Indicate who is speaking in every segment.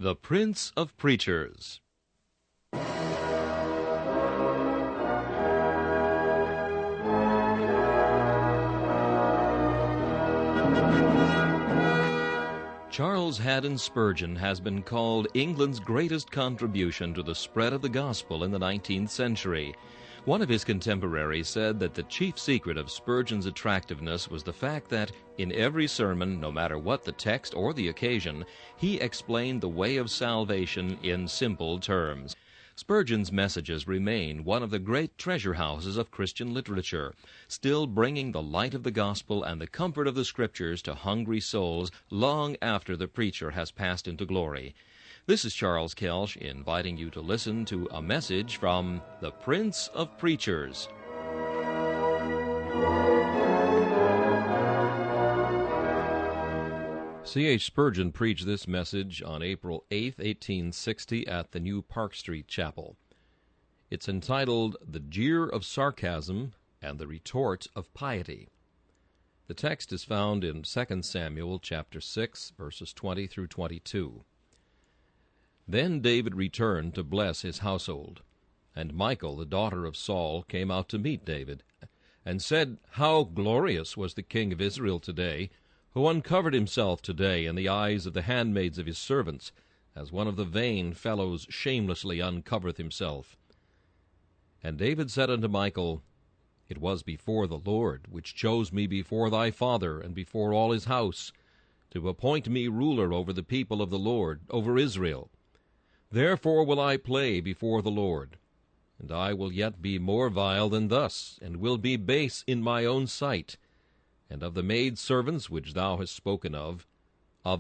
Speaker 1: The Prince of Preachers. Charles Haddon Spurgeon has been called England's greatest contribution to the spread of the gospel in the 19th century. One of his contemporaries said that the chief secret of Spurgeon's attractiveness was the fact that, in every sermon, no matter what the text or the occasion, he explained the way of salvation in simple terms. Spurgeon's messages remain one of the great treasure houses of Christian literature, still bringing the light of the gospel and the comfort of the Scriptures to hungry souls long after the preacher has passed into glory. This is Charles Kelsch inviting you to listen to a message from the Prince of Preachers. C.H. Spurgeon preached this message on April 8, 1860, at the New Park Street Chapel. It's entitled The Jeer of Sarcasm and the Retort of Piety. The text is found in 2 Samuel chapter 6, verses 20 through 22. Then David returned to bless his household, and Michal, the daughter of Saul, came out to meet David, and said, How glorious was the king of Israel today, who uncovered himself today in the eyes of the handmaids of his servants, as one of the vain fellows shamelessly uncovereth himself. And David said unto Michal, It was before the Lord, which chose me before thy father, and before all his house, to appoint me ruler over the people of the Lord, over Israel. Therefore will I play before the Lord, and I will yet be more vile than thus, and will be base in my own sight. And of the maidservants which thou hast spoken of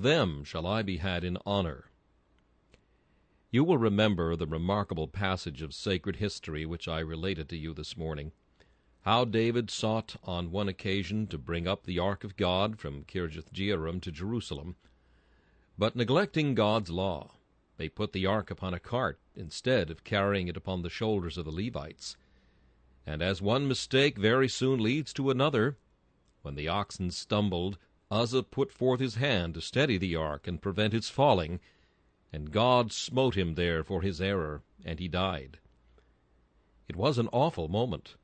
Speaker 1: them shall I be had in honor. You will remember the remarkable passage of sacred history which I related to you this morning, how David sought on one occasion to bring up the ark of God from Jeer to Jerusalem, but neglecting God's law, they put the ark upon a cart instead of carrying it upon the shoulders of the Levites. And as one mistake very soon leads to another, when the oxen stumbled, Uzzah put forth his hand to steady the ark and prevent its falling, and God smote him there for his error, and he died. It was an awful moment.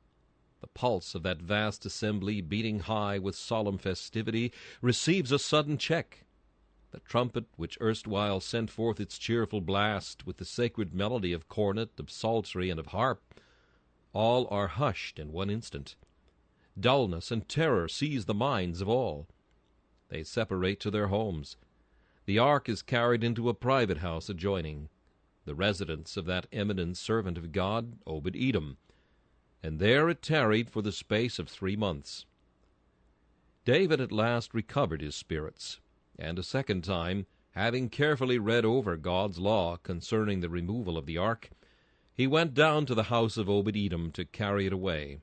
Speaker 1: The pulse of that vast assembly, beating high with solemn festivity, receives a sudden check. The trumpet, which erstwhile sent forth its cheerful blast, with the sacred melody of cornet, of psaltery, and of harp, all are hushed in one instant. Dullness and terror seize the minds of all. They separate to their homes. The ark is carried into a private house adjoining, the residence of that eminent servant of God, Obed-Edom, and there it tarried for the space of 3 months. David at last recovered his spirits, and a second time, having carefully read over God's law concerning the removal of the ark, he went down to the house of Obed-Edom to carry it away.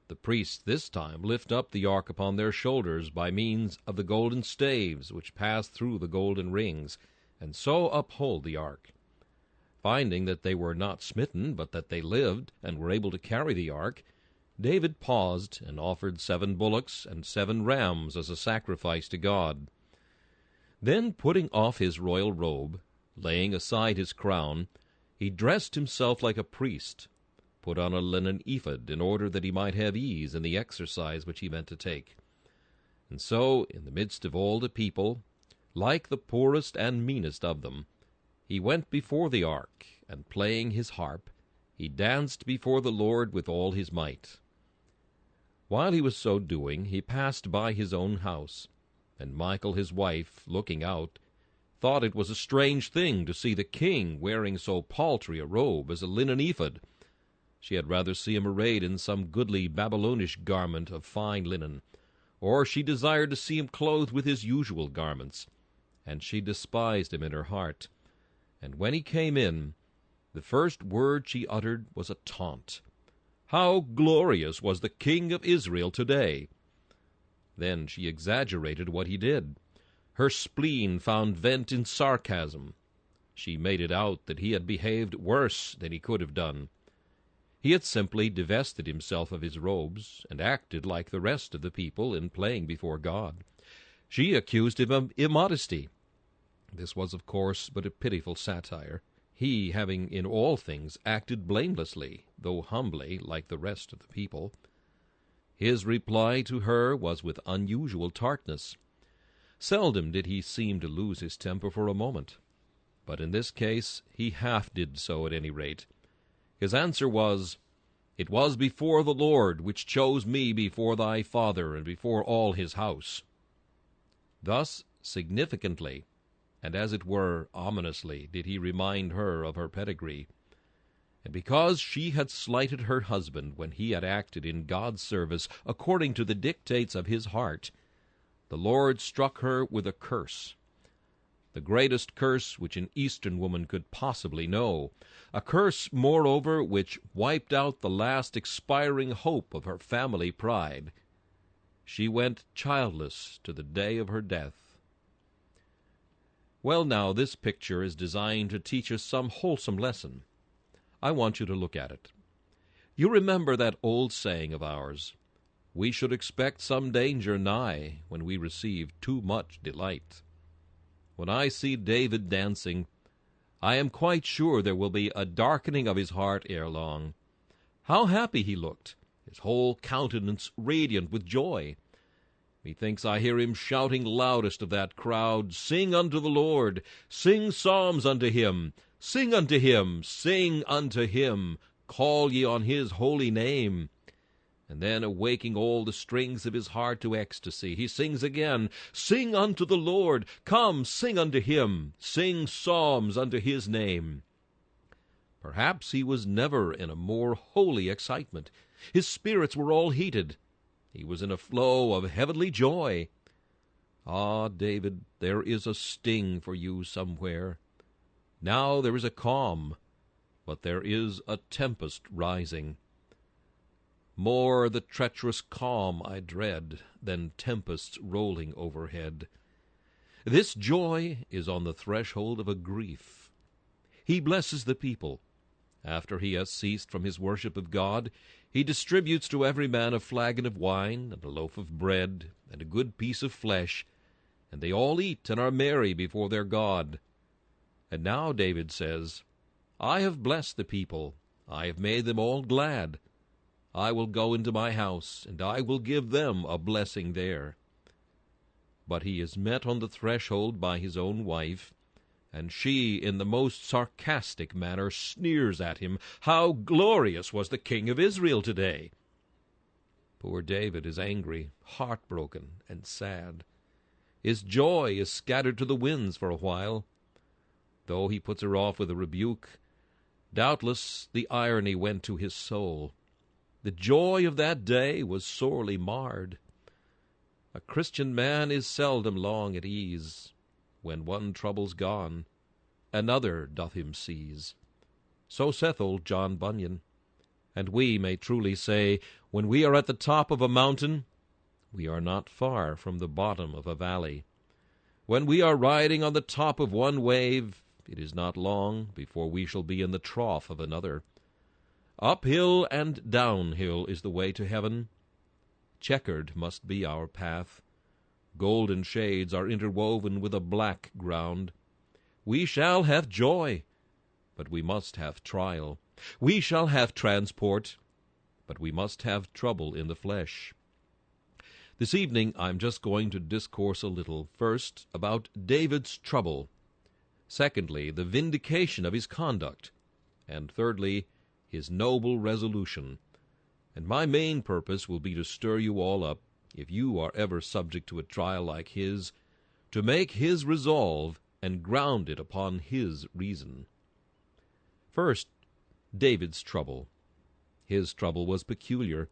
Speaker 1: The priests this time lift up the ark upon their shoulders by means of the golden staves which pass through the golden rings, and so uphold the ark. Finding that they were not smitten, but that they lived, and were able to carry the ark, David paused and offered 7 bullocks and 7 rams as a sacrifice to God. Then, putting off his royal robe, laying aside his crown, he dressed himself like a priest, put on a linen ephod in order that he might have ease in the exercise which he meant to take. And so, in the midst of all the people, like the poorest and meanest of them, he went before the ark, and playing his harp, he danced before the Lord with all his might. While he was so doing, he passed by his own house, and Michal his wife, looking out, thought it was a strange thing to see the king wearing so paltry a robe as a linen ephod. She had rather see him arrayed in some goodly Babylonish garment of fine linen, or she desired to see him clothed with his usual garments, and she despised him in her heart. And when he came in, the first word she uttered was a taunt. How glorious was the king of Israel today! Then she exaggerated what he did. Her spleen found vent in sarcasm. She made it out that he had behaved worse than he could have done. He had simply divested himself of his robes, and acted like the rest of the people in playing before God. She accused him of immodesty. This was, of course, but a pitiful satire, he having in all things acted blamelessly, though humbly, like the rest of the people. His reply to her was with unusual tartness. Seldom did he seem to lose his temper for a moment, but in this case he half did so at any rate. His answer was, "It was before the Lord, which chose me before thy father, and before all his house." Thus significantly, and as it were ominously, did he remind her of her pedigree. And because she had slighted her husband when he had acted in God's service according to the dictates of his heart, the Lord struck her with a curse, the greatest curse which an Eastern woman could possibly know, a curse, moreover, which wiped out the last expiring hope of her family pride. She went childless to the day of her death. Well, now, this picture is designed to teach us some wholesome lesson. I want you to look at it. You remember that old saying of ours, "We should expect some danger nigh when we receive too much delight." When I see David dancing, I am quite sure there will be a darkening of his heart ere long. How happy he looked, his whole countenance radiant with joy. Methinks I hear him shouting loudest of that crowd, "Sing unto the Lord, sing psalms unto him, sing unto him, sing unto him, call ye on his holy name." And then, awaking all the strings of his heart to ecstasy, he sings again, "Sing unto the Lord, come, sing unto him, sing psalms unto his name." Perhaps he was never in a more holy excitement. His spirits were all heated. He was in a flow of heavenly joy. Ah, David, there is a sting for you somewhere. Now there is a calm, but there is a tempest rising. More the treacherous calm I dread than tempests rolling overhead. This joy is on the threshold of a grief. He blesses the people. After he has ceased from his worship of God, he distributes to every man a flagon of wine, and a loaf of bread, and a good piece of flesh, and they all eat and are merry before their God. And now David says, "I have blessed the people, I have made them all glad. I will go into my house, and I will give them a blessing there." But he is met on the threshold by his own wife, and she, in the most sarcastic manner, sneers at him. How glorious was the king of Israel today! Poor David is angry, heartbroken, and sad. His joy is scattered to the winds for a while. Though he puts her off with a rebuke, doubtless the irony went to his soul. The joy of that day was sorely marred. A Christian man is seldom long at ease. When one trouble's gone, another doth him seize. So saith old John Bunyan. And we may truly say, when we are at the top of a mountain, we are not far from the bottom of a valley. When we are riding on the top of one wave, it is not long before we shall be in the trough of another. Uphill and downhill is the way to heaven. Checkered must be our path. Golden shades are interwoven with a black ground. We shall have joy, but we must have trial. We shall have transport, but we must have trouble in the flesh. This evening I'm just going to discourse a little, first, about David's trouble, secondly, the vindication of his conduct, and thirdly, his noble resolution. And my main purpose will be to stir you all up, if you are ever subject to a trial like his, to make his resolve and ground it upon his reason. First, David's trouble. His trouble was peculiar.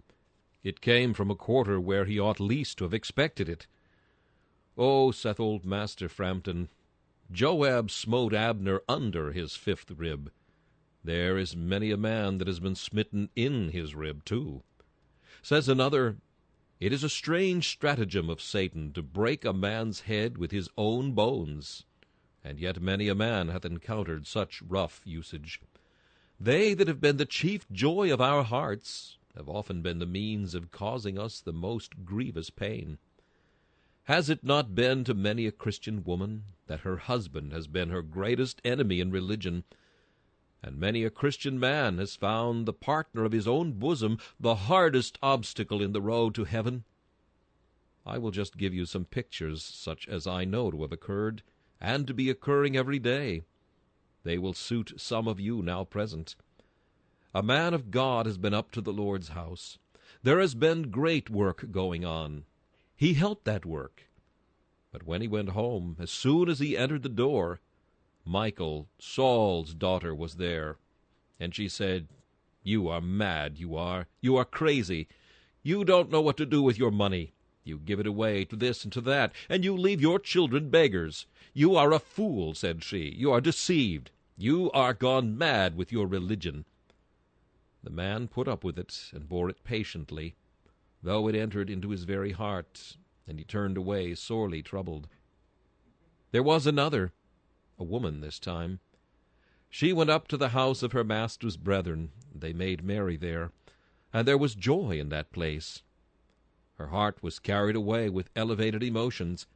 Speaker 1: It came from a quarter where he ought least to have expected it. "Oh," saith old Master Frampton, "Joab smote Abner under his fifth rib. There is many a man that has been smitten in his rib too." Says another, "It is a strange stratagem of Satan to break a man's head with his own bones, and yet many a man hath encountered such rough usage. They that have been the chief joy of our hearts have often been the means of causing us the most grievous pain. Has it not been to many a Christian woman that her husband has been her greatest enemy in religion, and many a Christian man has found the partner of his own bosom the hardest obstacle in the road to heaven? I will just give you some pictures such as I know to have occurred, and to be occurring every day. They will suit some of you now present. A man of God has been up to the Lord's house. There has been great work going on. He helped that work. But when he went home, as soon as he entered the door, Michal, Saul's daughter, was there, and she said, "You are mad, you are. You are crazy. You don't know what to do with your money. You give it away to this and to that, and you leave your children beggars. You are a fool," said she. "You are deceived. You are gone mad with your religion." The man put up with it and bore it patiently, though it entered into his very heart, and he turned away sorely troubled. There was another, a woman this time. She went up to the house of her master's brethren, and they made merry there, and there was joy in that place. Her heart was carried away with elevated emotions,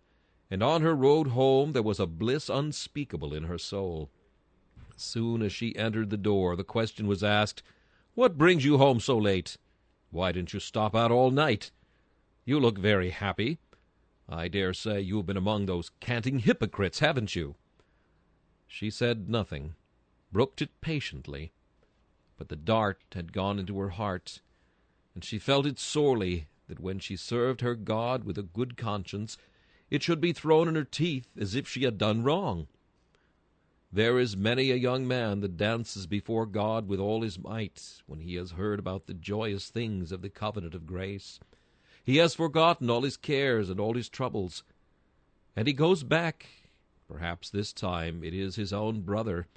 Speaker 1: and on her road home there was a bliss unspeakable in her soul. As soon as she entered the door, the question was asked, "What brings you home so late? Why didn't you stop out all night? You look very happy. I dare say you have been among those canting hypocrites, haven't you?" She said nothing, brooked it patiently, but the dart had gone into her heart, and she felt it sorely that when she served her God with a good conscience, it should be thrown in her teeth as if she had done wrong. There is many a young man that dances before God with all his might when he has heard about the joyous things of the covenant of grace. He has forgotten all his cares and all his troubles, and he goes back. Perhaps this time it is his own brother,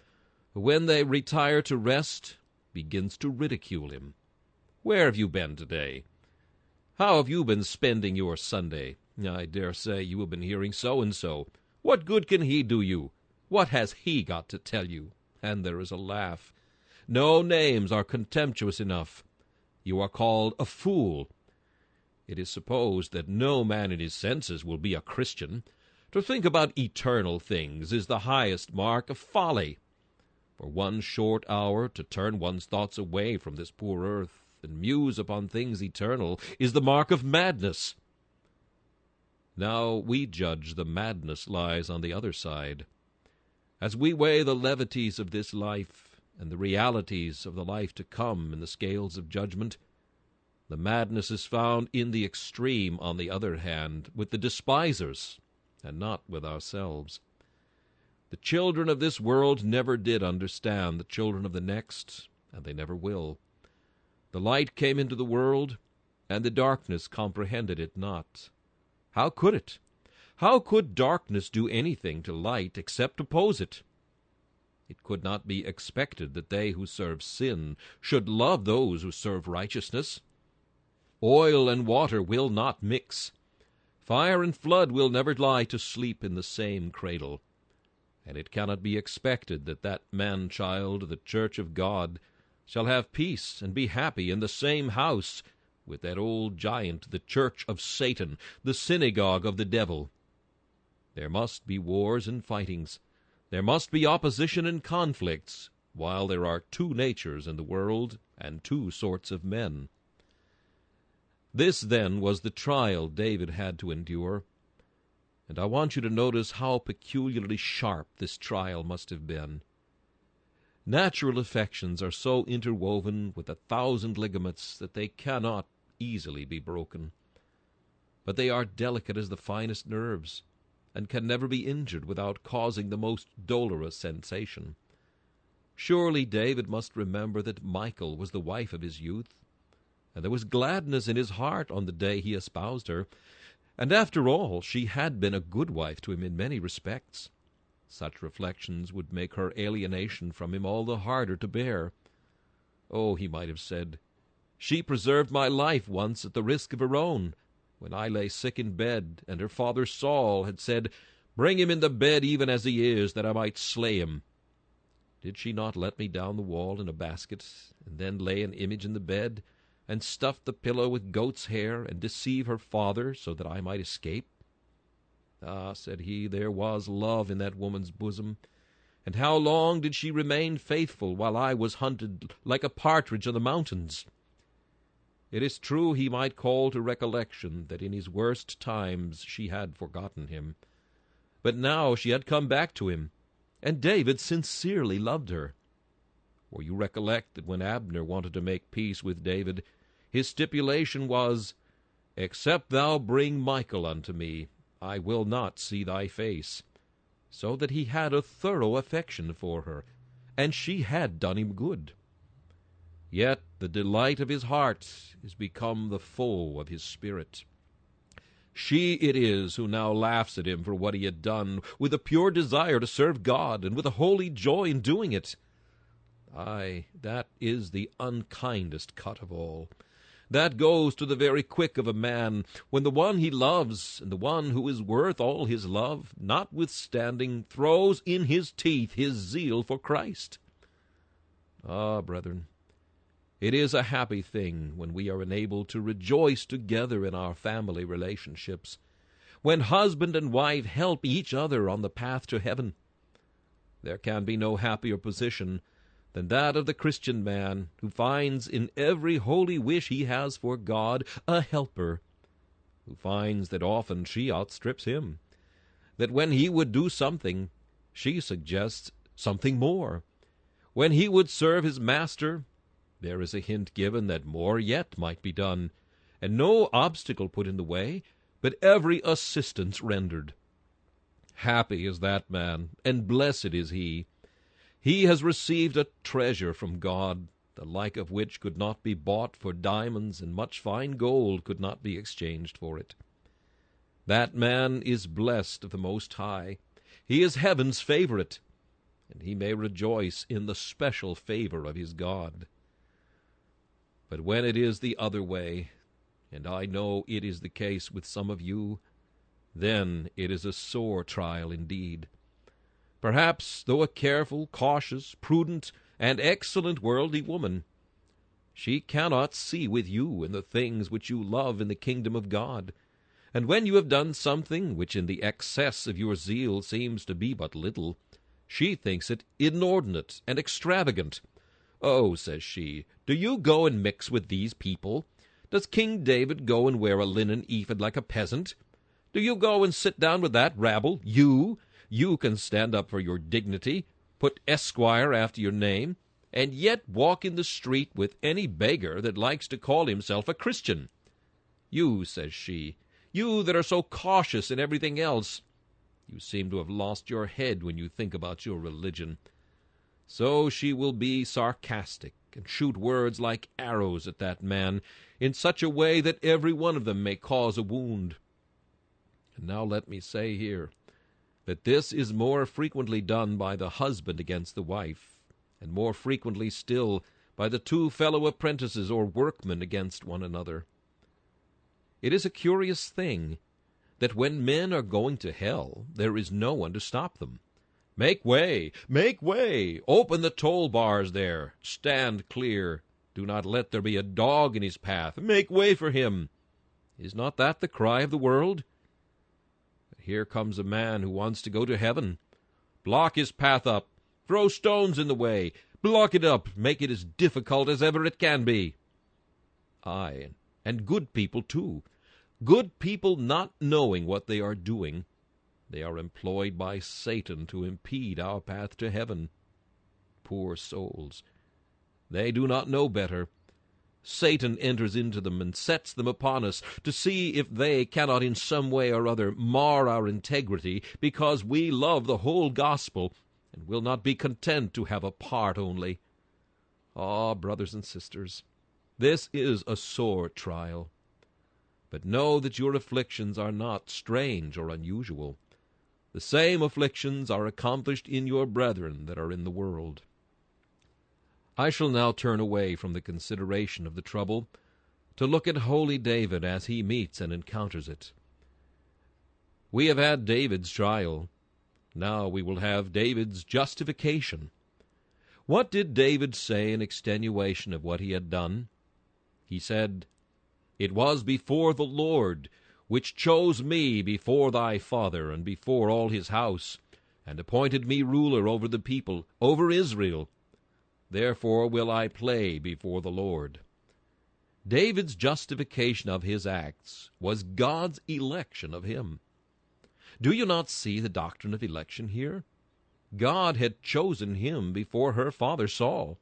Speaker 1: who, when they retire to rest, begins to ridicule him. "Where have you been today? How have you been spending your Sunday? I dare say you have been hearing so-and-so. What good can he do you? What has he got to tell you?" And there is a laugh. No names are contemptuous enough. You are called a fool. It is supposed that no man in his senses will be a Christian. To think about eternal things is the highest mark of folly. For one short hour to turn one's thoughts away from this poor earth and muse upon things eternal is the mark of madness. Now we judge the madness lies on the other side. As we weigh the levities of this life and the realities of the life to come in the scales of judgment, the madness is found in the extreme, on the other hand, with the despisers, and not with ourselves. The children of this world never did understand the children of the next, and they never will. The light came into the world, and the darkness comprehended it not. How could it? How could darkness do anything to light except oppose it? It could not be expected that they who serve sin should love those who serve righteousness. Oil and water will not mix. Fire and flood will never lie to sleep in the same cradle. And it cannot be expected that that man-child of the church of God shall have peace and be happy in the same house with that old giant, the church of Satan, the synagogue of the devil. There must be wars and fightings. There must be opposition and conflicts, while there are two natures in the world and two sorts of men. This, then, was the trial David had to endure, and I want you to notice how peculiarly sharp this trial must have been. Natural affections are so interwoven with 1,000 ligaments that they cannot easily be broken. But they are delicate as the finest nerves, and can never be injured without causing the most dolorous sensation. Surely David must remember that Michal was the wife of his youth, and there was gladness in his heart on the day he espoused her, and after all she had been a good wife to him in many respects. Such reflections would make her alienation from him all the harder to bear. Oh, he might have said, "She preserved my life once at the risk of her own, when I lay sick in bed, and her father Saul had said, 'Bring him in the bed even as he is, that I might slay him.' Did she not let me down the wall in a basket, and then lay an image in the bed, and stuff the pillow with goat's hair, and deceive her father so that I might escape? Ah, said he, there was love in that woman's bosom. And how long did she remain faithful while I was hunted like a partridge on the mountains? It is true he might call to recollection that in his worst times she had forgotten him. But now she had come back to him, and David sincerely loved her. For you recollect that when Abner wanted to make peace with David, his stipulation was, Except thou bring Michal unto me, I will not see thy face. So that he had a thorough affection for her, and she had done him good. Yet the delight of his heart is become the foe of his spirit. She it is who now laughs at him for what he had done, with a pure desire to serve God, and with a holy joy in doing it. Aye, that is the unkindest cut of all. That goes to the very quick of a man, when the one he loves, and the one who is worth all his love, notwithstanding, throws in his teeth his zeal for Christ. Ah, brethren, it is a happy thing when we are enabled to rejoice together in our family relationships, when husband and wife help each other on the path to heaven. There can be no happier position than that of the Christian man, who finds in every holy wish he has for God a helper, who finds that often she outstrips him, that when he would do something, she suggests something more. When he would serve his master, there is a hint given that more yet might be done, and no obstacle put in the way, but every assistance rendered. Happy is that man, and blessed is he. He has received a treasure from God, the like of which could not be bought for diamonds, and much fine gold could not be exchanged for it. That man is blessed of the Most High. He is heaven's favorite, and he may rejoice in the special favor of his God. But when it is the other way, and I know it is the case with some of you, then it is a sore trial indeed. Perhaps, though a careful, cautious, prudent, and excellent worldly woman, she cannot see with you in the things which you love in the kingdom of God. And when you have done something which in the excess of your zeal seems to be but little, she thinks it inordinate and extravagant. Oh, says she, do you go and mix with these people? Does King David go and wear a linen ephod like a peasant? Do you go and sit down with that rabble, you? You can stand up for your dignity, put Esquire after your name, and yet walk in the street with any beggar that likes to call himself a Christian. You, says she, you that are so cautious in everything else, you seem to have lost your head when you think about your religion. So she will be sarcastic and shoot words like arrows at that man in such a way that every one of them may cause a wound. And now let me say here that this is more frequently done by the husband against the wife, and more frequently still by the two fellow apprentices or workmen against one another. It is a curious thing that when men are going to hell, there is no one to stop them. Make way! Make way! Open the toll bars there! Stand clear! Do not let there be a dog in his path! Make way for him! Is not that the cry of the world? Here comes a man who wants to go to heaven. Block his path up. Throw stones in the way. Block it up. Make it as difficult as ever it can be. Aye, and good people too. Good people not knowing what they are doing. They are employed by Satan to impede our path to heaven. Poor souls. They do not know better. Satan enters into them and sets them upon us to see if they cannot in some way or other mar our integrity, because we love the whole gospel and will not be content to have a part only. Ah, brothers and sisters, this is a sore trial. But know that your afflictions are not strange or unusual. The same afflictions are accomplished in your brethren that are in the world. I shall now turn away from the consideration of the trouble to look at holy David as he meets and encounters it. We have had David's trial. Now we will have David's justification. What did David say in extenuation of what he had done? He said, "It was before the Lord, which chose me before thy father and before all his house, and appointed me ruler over the people, over Israel. Therefore will I play before the Lord." David's justification of his acts was God's election of him. Do you not see the doctrine of election here? God had chosen him before her father Saul.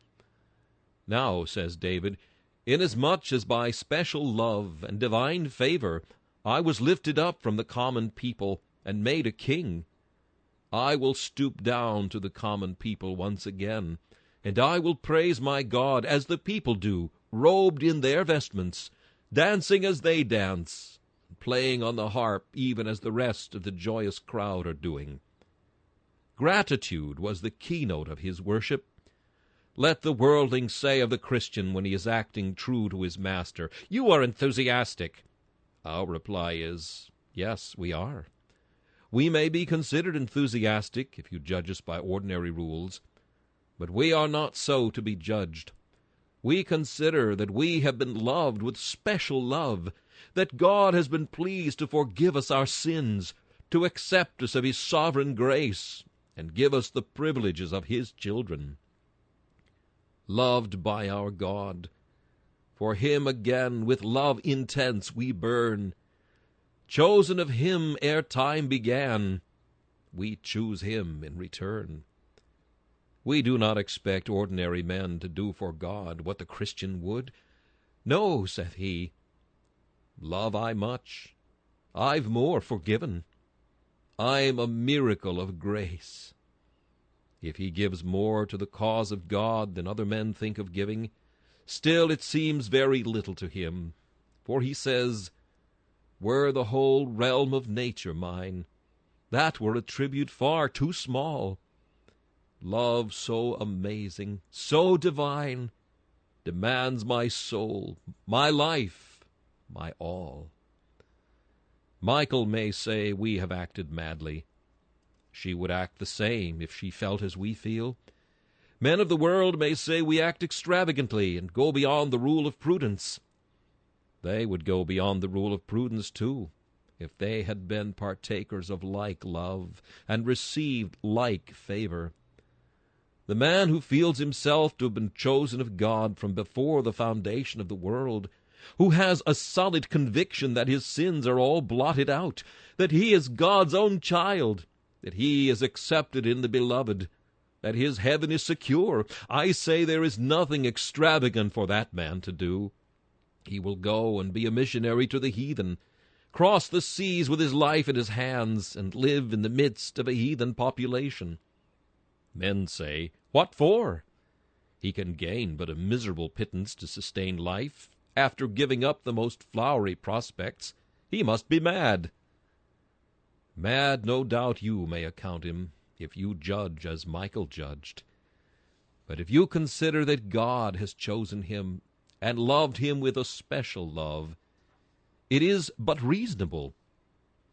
Speaker 1: "Now," says David, "inasmuch as by special love and divine favor I was lifted up from the common people and made a king, I will stoop down to the common people once again, and I will praise my God as the people do, robed in their vestments, dancing as they dance, playing on the harp even as the rest of the joyous crowd are doing." Gratitude was the keynote of his worship. Let the worldling say of the Christian when he is acting true to his master, "You are enthusiastic." Our reply is, yes, we are. We may be considered enthusiastic if you judge us by ordinary rules, but we are not so to be judged. We consider that we have been loved with special love, that God has been pleased to forgive us our sins, to accept us of his sovereign grace, and give us the privileges of his children. Loved by our God, for him again with love intense we burn. Chosen of him ere time began, we choose him in return. We do not expect ordinary men to do for God what the Christian would. "No," saith he, "love I much, I've more forgiven. I'm a miracle of grace." If he gives more to the cause of God than other men think of giving, still it seems very little to him, for he says, "Were the whole realm of nature mine, that were a tribute far too small. Love so amazing, so divine, demands my soul, my life, my all." Michael may say we have acted madly. She would act the same if she felt as we feel. Men of the world may say we act extravagantly and go beyond the rule of prudence. They would go beyond the rule of prudence, too, if they had been partakers of like love and received like favor. The man who feels himself to have been chosen of God from before the foundation of the world, who has a solid conviction that his sins are all blotted out, that he is God's own child, that he is accepted in the Beloved, that his heaven is secure, I say there is nothing extravagant for that man to do. He will go and be a missionary to the heathen, cross the seas with his life in his hands, and live in the midst of a heathen population. Men say, "What for?" He can gain but a miserable pittance to sustain life. After giving up the most flowery prospects, he must be mad. Mad, no doubt, you may account him, if you judge as Michael judged. But if you consider that God has chosen him, and loved him with a special love, it is but reasonable,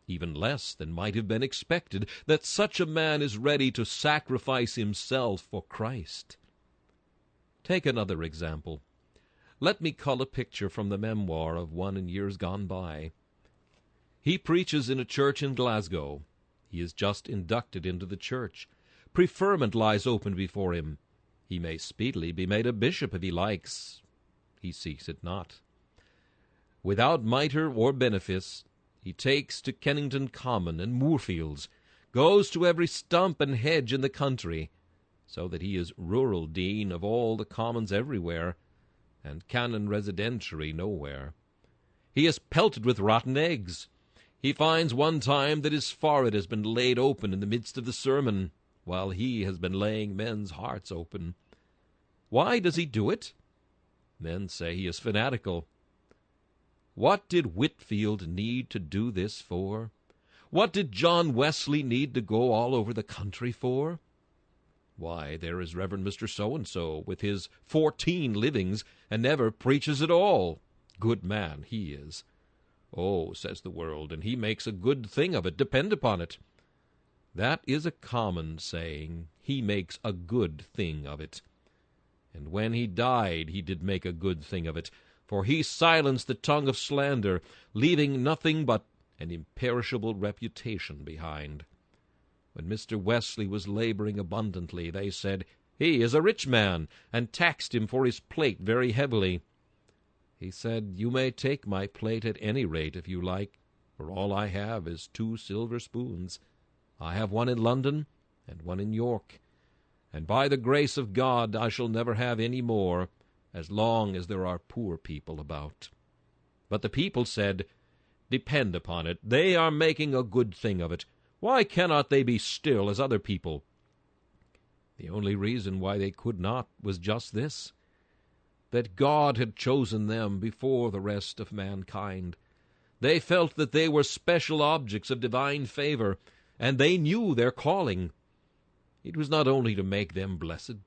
Speaker 1: even less than might have been expected, that such a man is ready to sacrifice himself for Christ. Take another example. Let me cull a picture from the memoir of one in years gone by. He preaches in a church in Glasgow. He is just inducted into the church. Preferment lies open before him. He may speedily be made a bishop if he likes. He seeks it not. Without mitre or benefice, he takes to Kennington Common and Moorfields, goes to every stump and hedge in the country, so that he is rural dean of all the commons everywhere, and canon residentiary nowhere. He is pelted with rotten eggs. He finds one time that his forehead has been laid open in the midst of the sermon, while he has been laying men's hearts open. Why does he do it? Men say he is fanatical. What did Whitfield need to do this for? What did John Wesley need to go all over the country for? Why, there is Reverend Mr. So-and-so with his 14 livings and never preaches at all. Good man he is. Oh, says the world, and he makes a good thing of it, depend upon it. That is a common saying. He makes a good thing of it. And when he died he did make a good thing of it, for he silenced the tongue of slander, leaving nothing but an imperishable reputation behind. When Mr. Wesley was laboring abundantly, they said, "He is a rich man," and taxed him for his plate very heavily. He said, "You may take my plate at any rate if you like, for all I have is 2 silver spoons. I have one in London and one in York, and by the grace of God I shall never have any more, as long as there are poor people about." But the people said, "Depend upon it, they are making a good thing of it. Why cannot they be still as other people?" The only reason why they could not was just this, that God had chosen them before the rest of mankind. They felt that they were special objects of divine favor, and they knew their calling. It was not only to make them blessed,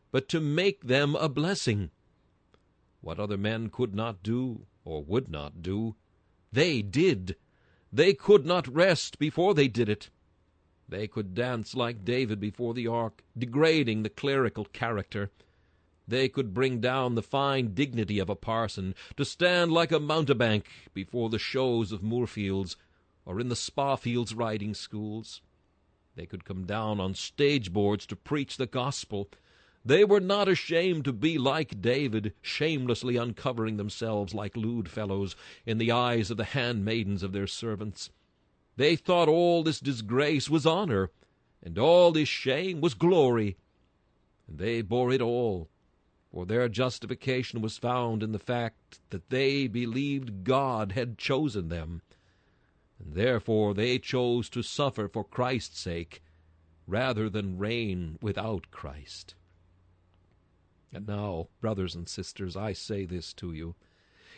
Speaker 1: but to make them a blessing. What other men could not do, or would not do, they did. They could not rest before they did it. They could dance like David before the ark, degrading the clerical character. They could bring down the fine dignity of a parson, to stand like a mountebank before the shows of Moorfields, or in the Spa-fields riding schools. They could come down on stage boards to preach the gospel. They were not ashamed to be like David, shamelessly uncovering themselves like lewd fellows in the eyes of the handmaidens of their servants. They thought all this disgrace was honor, and all this shame was glory. And they bore it all, for their justification was found in the fact that they believed God had chosen them, and therefore they chose to suffer for Christ's sake, rather than reign without Christ. And now, brothers and sisters, I say this to you.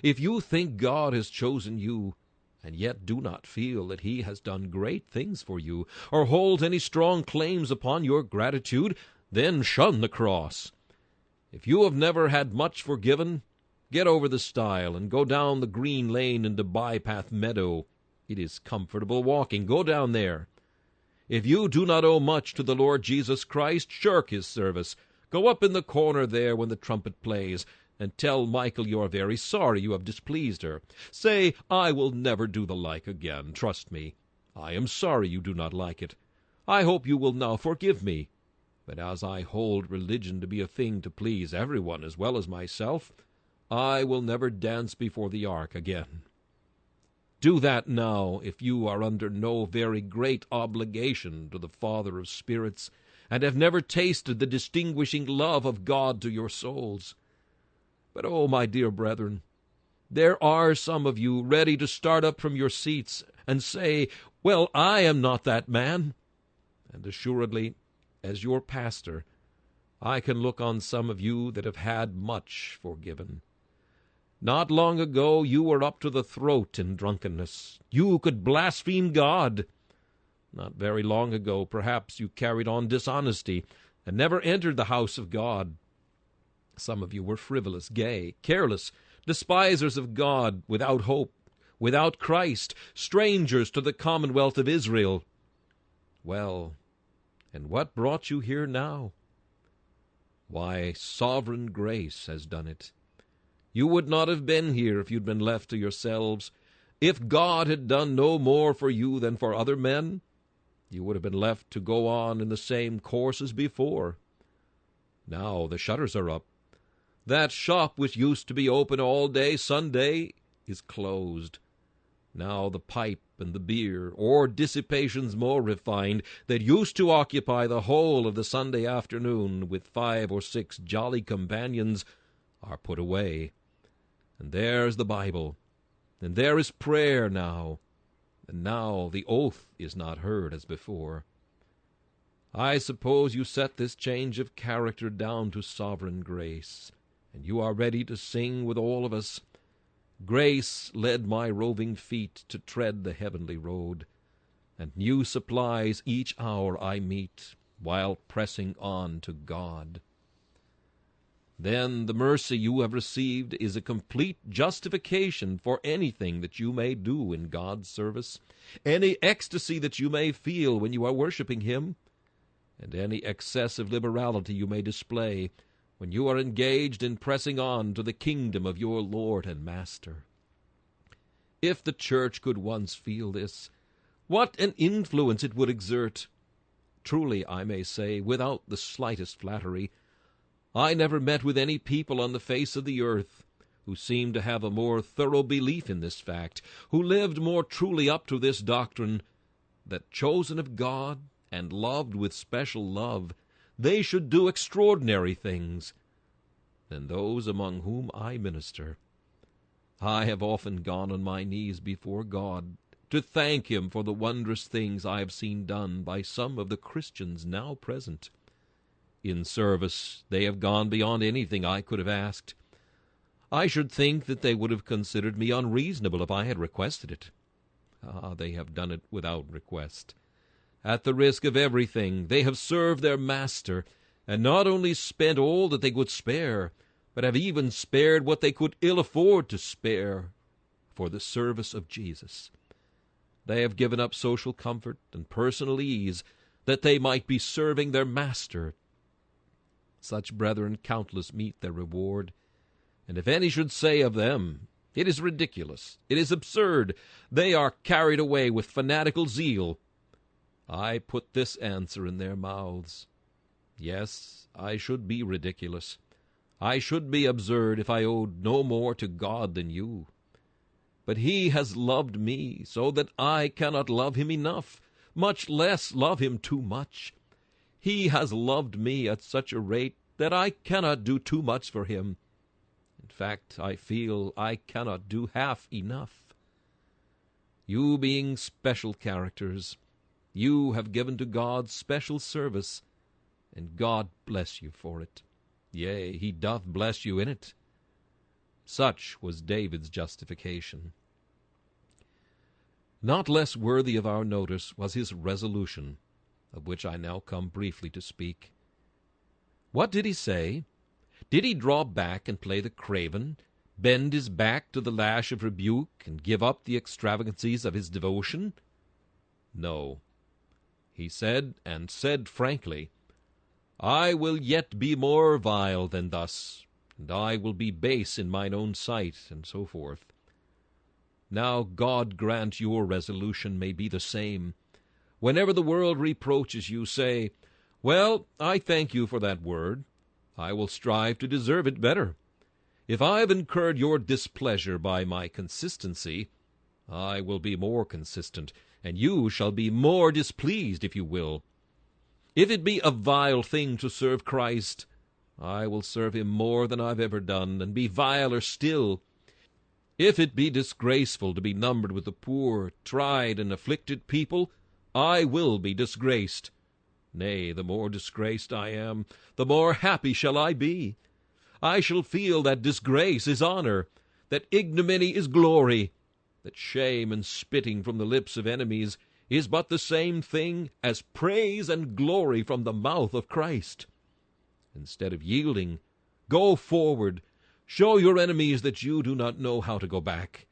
Speaker 1: If you think God has chosen you, and yet do not feel that he has done great things for you, or holds any strong claims upon your gratitude, then shun the cross. If you have never had much forgiven, get over the stile, and go down the green lane into Bypath Meadow. It is comfortable walking. Go down there. If you do not owe much to the Lord Jesus Christ, shirk his service. Go up in the corner there when the trumpet plays, and tell Michael you are very sorry you have displeased her. Say, "I will never do the like again. Trust me. I am sorry you do not like it. I hope you will now forgive me. But as I hold religion to be a thing to please everyone as well as myself, I will never dance before the ark again." Do that now if you are under no very great obligation to the Father of spirits, and have never tasted the distinguishing love of God to your souls. But, oh, my dear brethren, there are some of you ready to start up from your seats and say, "Well, I am not that man." And assuredly, as your pastor, I can look on some of you that have had much forgiven. Not long ago you were up to the throat in drunkenness. You could blaspheme God. Not very long ago, perhaps, you carried on dishonesty and never entered the house of God. Some of you were frivolous, gay, careless, despisers of God, without hope, without Christ, strangers to the commonwealth of Israel. Well, and what brought you here now? Why, sovereign grace has done it. You would not have been here if you'd been left to yourselves. If God had done no more for you than for other men, you would have been left to go on in the same course as before. Now the shutters are up. That shop which used to be open all day Sunday is closed. Now the pipe and the beer, or dissipations more refined, that used to occupy the whole of the Sunday afternoon with 5 or 6 jolly companions, are put away. And there's the Bible, and there is prayer now, and now the oath is not heard as before. I suppose you set this change of character down to sovereign grace, and you are ready to sing with all of us, "Grace led my roving feet to tread the heavenly road, and new supplies each hour I meet, while pressing on to God." Then the mercy you have received is a complete justification for anything that you may do in God's service, any ecstasy that you may feel when you are worshiping him, and any excessive liberality you may display when you are engaged in pressing on to the kingdom of your Lord and Master. If the church could once feel this, what an influence it would exert! Truly, I may say, without the slightest flattery, I never met with any people on the face of the earth who seemed to have a more thorough belief in this fact, who lived more truly up to this doctrine, that chosen of God and loved with special love, they should do extraordinary things, than those among whom I minister. I have often gone on my knees before God to thank Him for the wondrous things I have seen done by some of the Christians now present. In service they have gone beyond anything I could have asked. I should think that they would have considered me unreasonable if I had requested it. They have done it without request. At the risk of everything, they have served their Master, and not only spent all that they could spare, but have even spared what they could ill afford to spare for the service of Jesus. They have given up social comfort and personal ease that they might be serving their Master. Such brethren countless meet their reward, and if any should say of them, "It is ridiculous, it is absurd, they are carried away with fanatical zeal," I put this answer in their mouths: yes, I should be ridiculous, I should be absurd if I owed no more to God than you. But He has loved me so that I cannot love Him enough, much less love Him too much. He has loved me at such a rate that I cannot do too much for Him. In fact, I feel I cannot do half enough. You being special characters, you have given to God special service, and God bless you for it. Yea, He doth bless you in it. Such was David's justification. Not less worthy of our notice was his resolution, of which I now come briefly to speak. What did he say? Did he draw back and play the craven, bend his back to the lash of rebuke, and give up the extravagancies of his devotion? No. He said, and said frankly, "I will yet be more vile than thus, and I will be base in mine own sight," and so forth. Now God grant your resolution may be the same. Whenever the world reproaches you, say, "Well, I thank you for that word. I will strive to deserve it better. If I have incurred your displeasure by my consistency, I will be more consistent, and you shall be more displeased if you will. If it be a vile thing to serve Christ, I will serve Him more than I've ever done, and be viler still. If it be disgraceful to be numbered with the poor, tried, and afflicted people, I will be disgraced. Nay, the more disgraced I am, the more happy shall I be. I shall feel that disgrace is honor, that ignominy is glory, that shame and spitting from the lips of enemies is but the same thing as praise and glory from the mouth of Christ. Instead of yielding, go forward. Show your enemies that you do not know how to go back,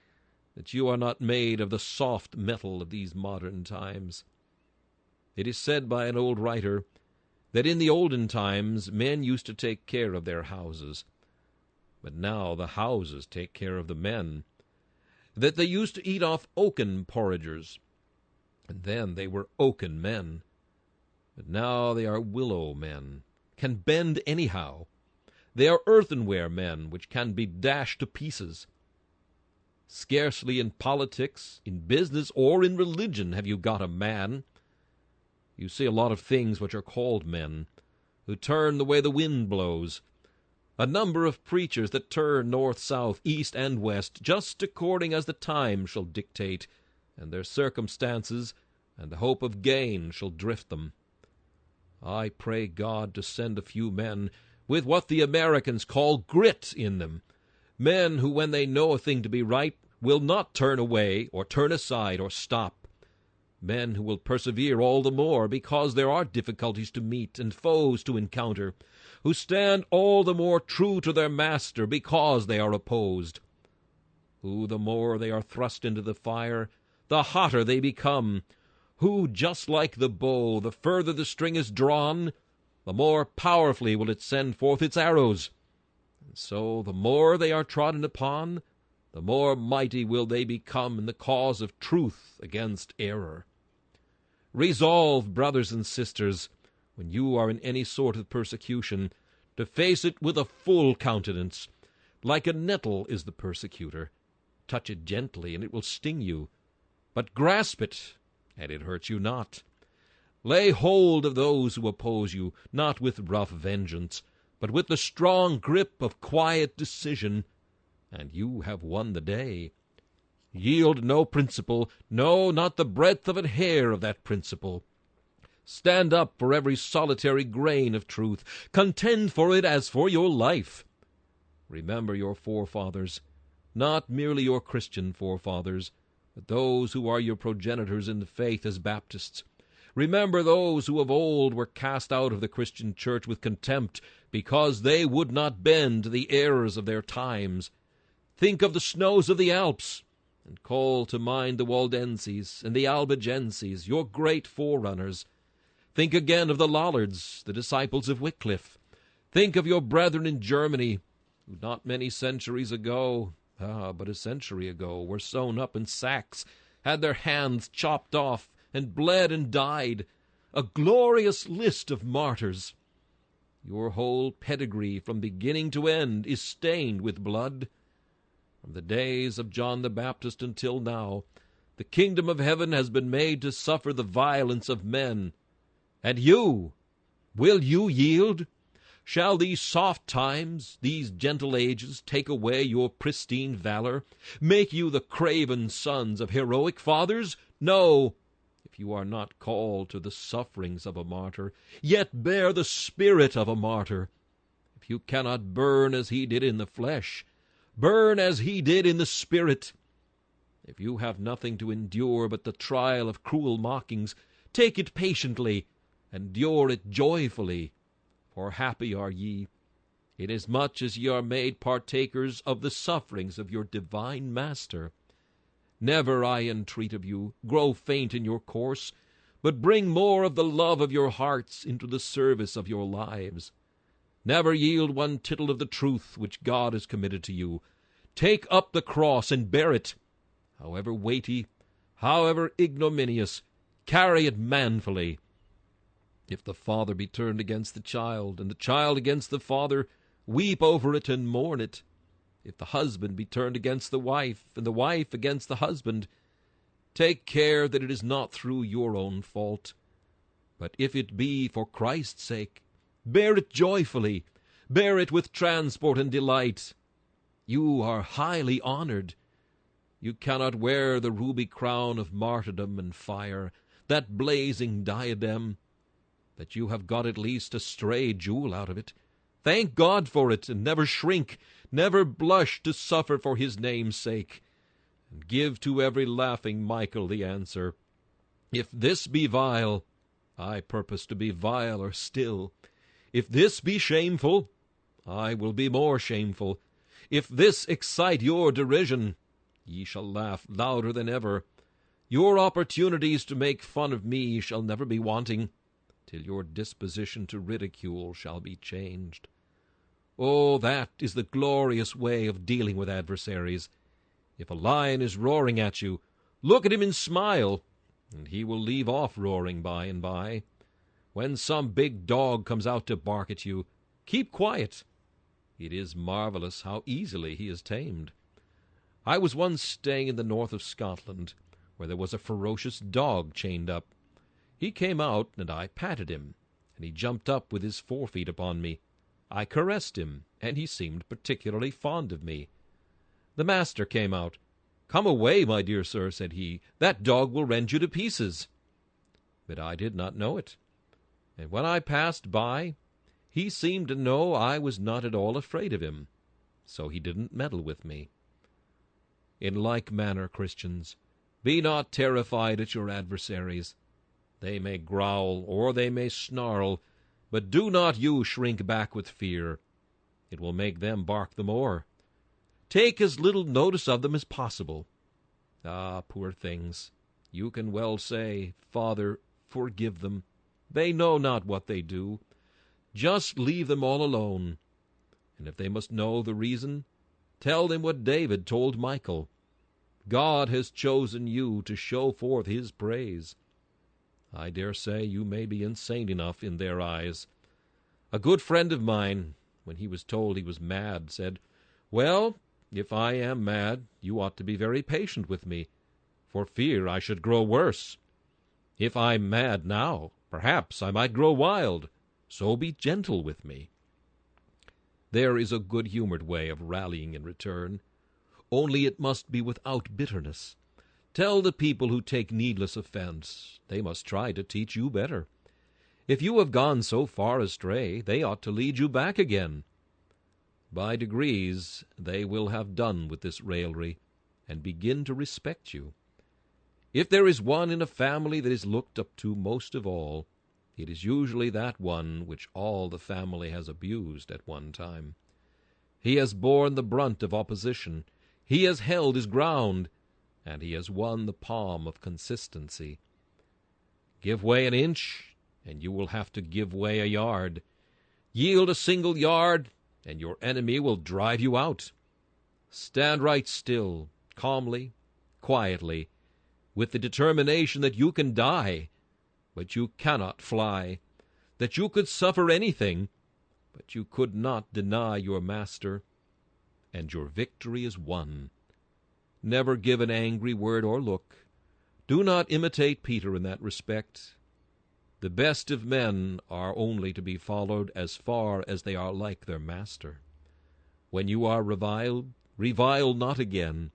Speaker 1: that you are not made of the soft metal of these modern times. It is said by an old writer that in the olden times men used to take care of their houses, but now the houses take care of the men, that they used to eat off oaken porringers, and then they were oaken men, but now they are willow men, can bend anyhow. They are earthenware men, which can be dashed to pieces. Scarcely in politics, in business, or in religion have you got a man. You see a lot of things which are called men, who turn the way the wind blows. A number of preachers that turn north, south, east, and west, just according as the time shall dictate, and their circumstances, and the hope of gain shall drift them. I pray God to send a few men with what the Americans call grit in them, men who, when they know a thing to be right, will not turn away, or turn aside, or stop. Men who will persevere all the more because there are difficulties to meet and foes to encounter, who stand all the more true to their Master because they are opposed, who, the more they are thrust into the fire, the hotter they become, who, just like the bow, the further the string is drawn, the more powerfully will it send forth its arrows. And so the more they are trodden upon, the more mighty will they become in the cause of truth against error. Resolve, brothers and sisters, when you are in any sort of persecution, to face it with a full countenance. Like a nettle is the persecutor. Touch it gently, and it will sting you. But grasp it, and it hurts you not. Lay hold of those who oppose you, not with rough vengeance, but with the strong grip of quiet decision, and you have won the day. Yield no principle, no, not the breadth of a hair of that principle. Stand up for every solitary grain of truth. Contend for it as for your life. Remember your forefathers, not merely your Christian forefathers, but those who are your progenitors in the faith as Baptists. Remember those who of old were cast out of the Christian church with contempt, because they would not bend to the errors of their times. Think of the snows of the Alps, and call to mind the Waldenses and the Albigenses, your great forerunners. Think again of the Lollards, the disciples of Wycliffe. Think of your brethren in Germany, who not many centuries ago, but a century ago, were sewn up in sacks, had their hands chopped off, and bled and died, a glorious list of martyrs. Your whole pedigree from beginning to end is stained with blood. From the days of John the Baptist until now, the kingdom of heaven has been made to suffer the violence of men. And you, will you yield? Shall these soft times, these gentle ages, take away your pristine valor, make you the craven sons of heroic fathers? No, if you are not called to the sufferings of a martyr, yet bear the spirit of a martyr. If you cannot burn as he did in the flesh, burn as he did in the spirit. If you have nothing to endure but the trial of cruel mockings, take it patiently, endure it joyfully. For happy are ye, inasmuch as ye are made partakers of the sufferings of your divine Master. Never, I entreat of you, grow faint in your course, but bring more of the love of your hearts into the service of your lives. Never yield one tittle of the truth which God has committed to you. Take up the cross and bear it. However weighty, however ignominious, carry it manfully. If the father be turned against the child, and the child against the father, weep over it and mourn it. If the husband be turned against the wife, and the wife against the husband, take care that it is not through your own fault. But if it be for Christ's sake, bear it joyfully, bear it with transport and delight. You are highly honored. You cannot wear the ruby crown of martyrdom and fire, that blazing diadem, but you have got at least a stray jewel out of it. Thank God for it, and never shrink, never blush to suffer for his name's sake. And give to every laughing Michael the answer, if this be vile, I purpose to be viler still. If this be shameful, I will be more shameful. If this excite your derision, ye shall laugh louder than ever. Your opportunities to make fun of me shall never be wanting, till your disposition to ridicule shall be changed. Oh, that is the glorious way of dealing with adversaries. If a lion is roaring at you, look at him and smile, and he will leave off roaring by and by. When some big dog comes out to bark at you, keep quiet. It is marvelous how easily he is tamed. I was once staying in the north of Scotland, where there was a ferocious dog chained up. He came out, and I patted him, and he jumped up with his forefeet upon me. I caressed him, and he seemed particularly fond of me. The master came out. "Come away, my dear sir," said he. "That dog will rend you to pieces." But I did not know it, and when I passed by, he seemed to know I was not at all afraid of him, so he didn't meddle with me. In like manner, Christians, be not terrified at your adversaries. They may growl, or they may snarl, but do not you shrink back with fear. It will make them bark the more. Take as little notice of them as possible. Ah, poor things, you can well say, "Father, forgive them. They know not what they do." Just leave them all alone. And if they must know the reason, Tell them what David told Michal. God has chosen you to show forth his praise. I dare say you may be insane enough in their eyes. A good friend of mine, when he was told he was mad, said, "Well, if I am mad, you ought to be very patient with me, for fear I should grow worse. If I'm mad now, perhaps I might grow wild, so be gentle with me." There is a good-humored way of rallying in return, only it must be without bitterness. Tell the people who take needless offense they must try to teach you better. If you have gone so far astray, they ought to lead you back again. By degrees they will have done with this raillery, and begin to respect you. If there is one in a family that is looked up to most of all, it is usually that one which all the family has abused at one time. He has borne the brunt of opposition, he has held his ground, and he has won the palm of consistency. Give way an inch, and you will have to give way a yard. Yield a single yard, and your enemy will drive you out. Stand right still, calmly, quietly, with the determination that you can die, but you cannot fly, that you could suffer anything, but you could not deny your master, and your victory is won. Never give an angry word or look. Do not imitate Peter in that respect. The best of men are only to be followed as far as they are like their master. When you are reviled, revile not again,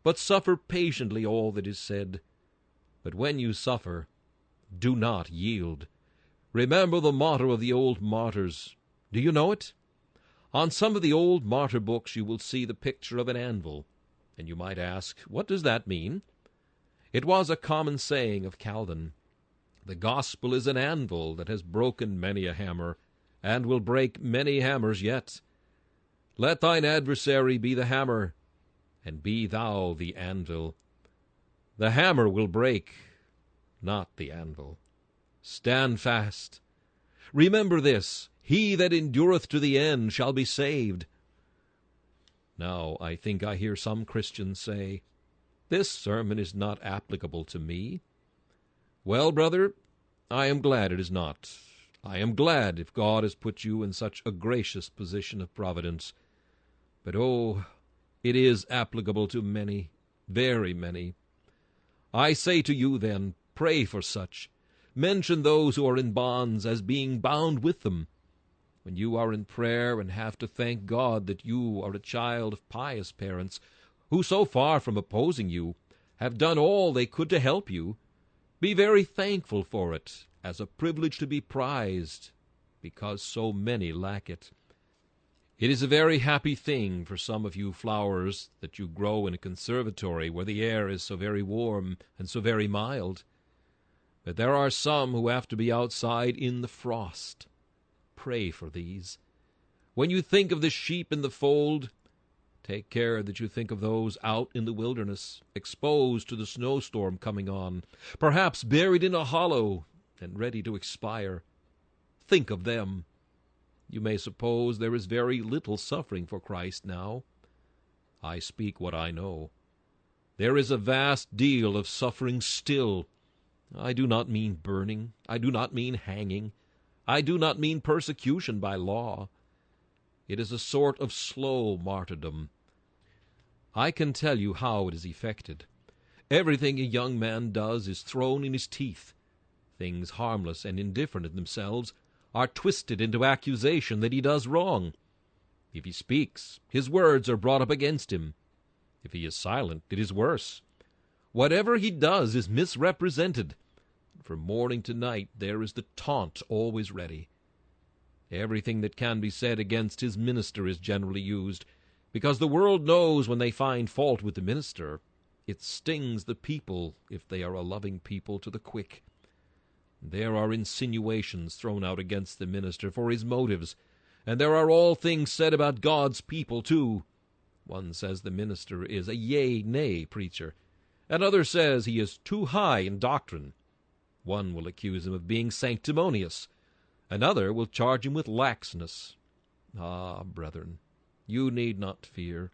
Speaker 1: but suffer patiently all that is said. But when you suffer, do not yield. Remember the motto of the old martyrs. Do you know it? On some of the old martyr books you will see the picture of an anvil, and you might ask, what does that mean? It was a common saying of Calvin. The gospel is an anvil that has broken many a hammer, and will break many hammers yet. Let thine adversary be the hammer, and be thou the anvil. The hammer will break, not the anvil. Stand fast. Remember this, he that endureth to the end shall be saved. Now I think I hear some Christians say, this sermon is not applicable to me. Well, brother, I am glad it is not. I am glad if God has put you in such a gracious position of providence. But oh, it is applicable to many, very many. I say to you, then, pray for such. Mention those who are in bonds as being bound with them. When you are in prayer and have to thank God that you are a child of pious parents, who so far from opposing you, have done all they could to help you, be very thankful for it, as a privilege to be prized, because so many lack it. It is a very happy thing for some of you flowers that you grow in a conservatory where the air is so very warm and so very mild. But there are some who have to be outside in the frost. Pray for these. When you think of the sheep in the fold, take care that you think of those out in the wilderness, exposed to the snowstorm coming on, perhaps buried in a hollow and ready to expire. Think of them. You may suppose there is very little suffering for Christ now. I speak what I know. There is a vast deal of suffering still. I do not mean burning. I do not mean hanging. I do not mean persecution by law. It is a sort of slow martyrdom. I can tell you how it is effected. Everything a young man does is thrown in his teeth. Things harmless and indifferent in themselves are twisted into accusation that he does wrong. If he speaks, his words are brought up against him. If he is silent, it is worse. Whatever he does is misrepresented. From morning to night there is the taunt always ready. Everything that can be said against his minister is generally used, because the world knows when they find fault with the minister, it stings the people, if they are a loving people, to the quick. There are insinuations thrown out against the minister for his motives, and there are all things said about God's people, too. One says the minister is a yea-nay preacher. Another says he is too high in doctrine. One will accuse him of being sanctimonious. Another will charge him with laxness. Ah, brethren, you need not fear.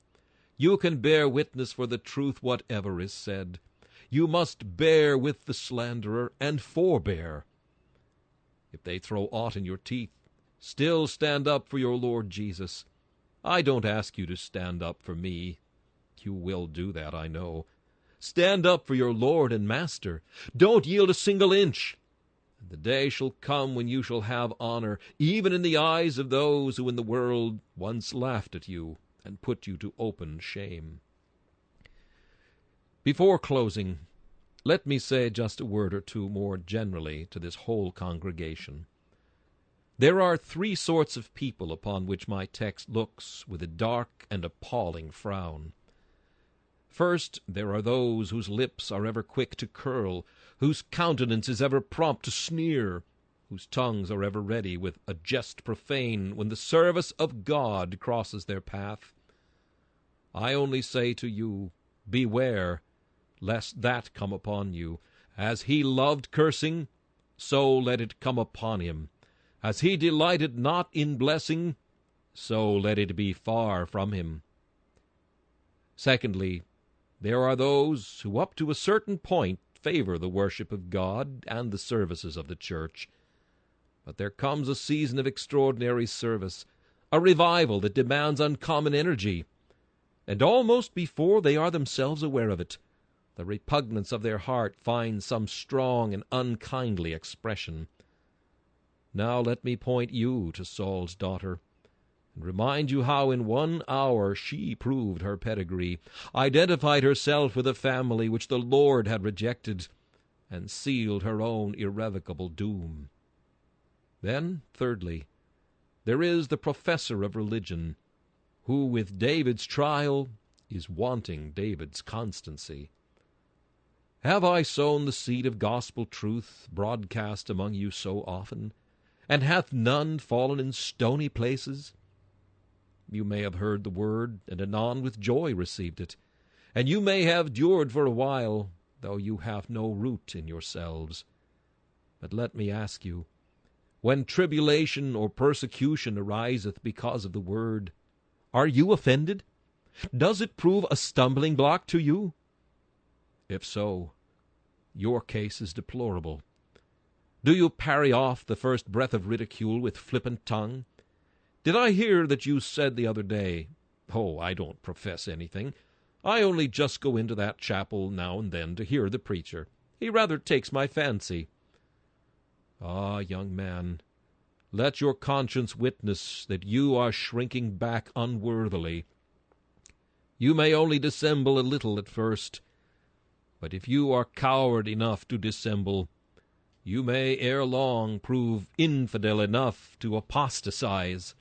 Speaker 1: You can bear witness for the truth whatever is said. You must bear with the slanderer, and forbear. If they throw aught in your teeth, still stand up for your Lord Jesus. I don't ask you to stand up for me. You will do that, I know. Stand up for your Lord and Master. Don't yield a single inch. And the day shall come when you shall have honor, even in the eyes of those who in the world once laughed at you and put you to open shame. Before closing, let me say just a word or two more generally to this whole congregation. There are three sorts of people upon which my text looks with a dark and appalling frown. First, there are those whose lips are ever quick to curl, whose countenance is ever prompt to sneer, whose tongues are ever ready with a jest profane when the service of God crosses their path. I only say to you, beware, lest that come upon you. As he loved cursing, so let it come upon him. As he delighted not in blessing, so let it be far from him. Secondly, there are those who up to a certain point favor the worship of God and the services of the church. But there comes a season of extraordinary service, a revival that demands uncommon energy, and almost before they are themselves aware of it, the repugnance of their heart finds some strong and unkindly expression. Now let me point you to Saul's daughter, and remind you how in 1 hour she proved her pedigree, identified herself with a family which the Lord had rejected, and sealed her own irrevocable doom. Then, thirdly, there is the professor of religion, who with David's trial is wanting David's constancy. Have I sown the seed of gospel truth broadcast among you so often, and hath none fallen in stony places? You may have heard the word, and anon with joy received it, and you may have dured for a while, though you have no root in yourselves. But let me ask you, when tribulation or persecution ariseth because of the word, are you offended? Does it prove a stumbling block to you? If so, your case is deplorable. Do you parry off the first breath of ridicule with flippant tongue? Did I hear that you said the other day, "Oh, I don't profess anything. I only just go into that chapel now and then to hear the preacher. He rather takes my fancy." Ah, young man, let your conscience witness that you are shrinking back unworthily. You may only dissemble a little at first, but if you are coward enough to dissemble, you may ere long prove infidel enough to apostatize.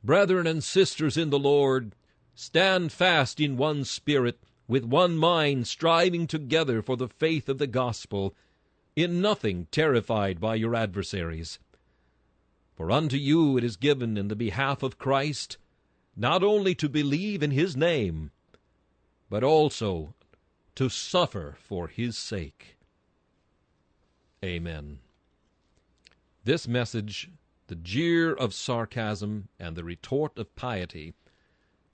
Speaker 1: Brethren and sisters in the Lord, stand fast in one spirit, with one mind, striving together for the faith of the gospel, in nothing terrified by your adversaries. For unto you it is given in the behalf of Christ, not only to believe in his name, but also to suffer for his sake. Amen. This message, the jeer of sarcasm and the retort of piety,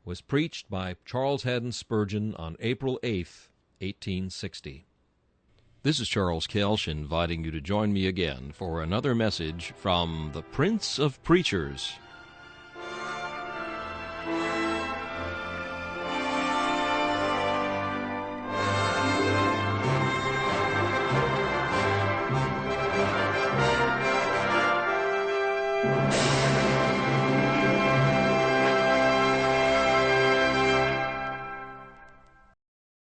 Speaker 1: was preached by Charles Haddon Spurgeon on April 8th, 1860. This is Charles Kelsch inviting you to join me again for another message from the Prince of Preachers,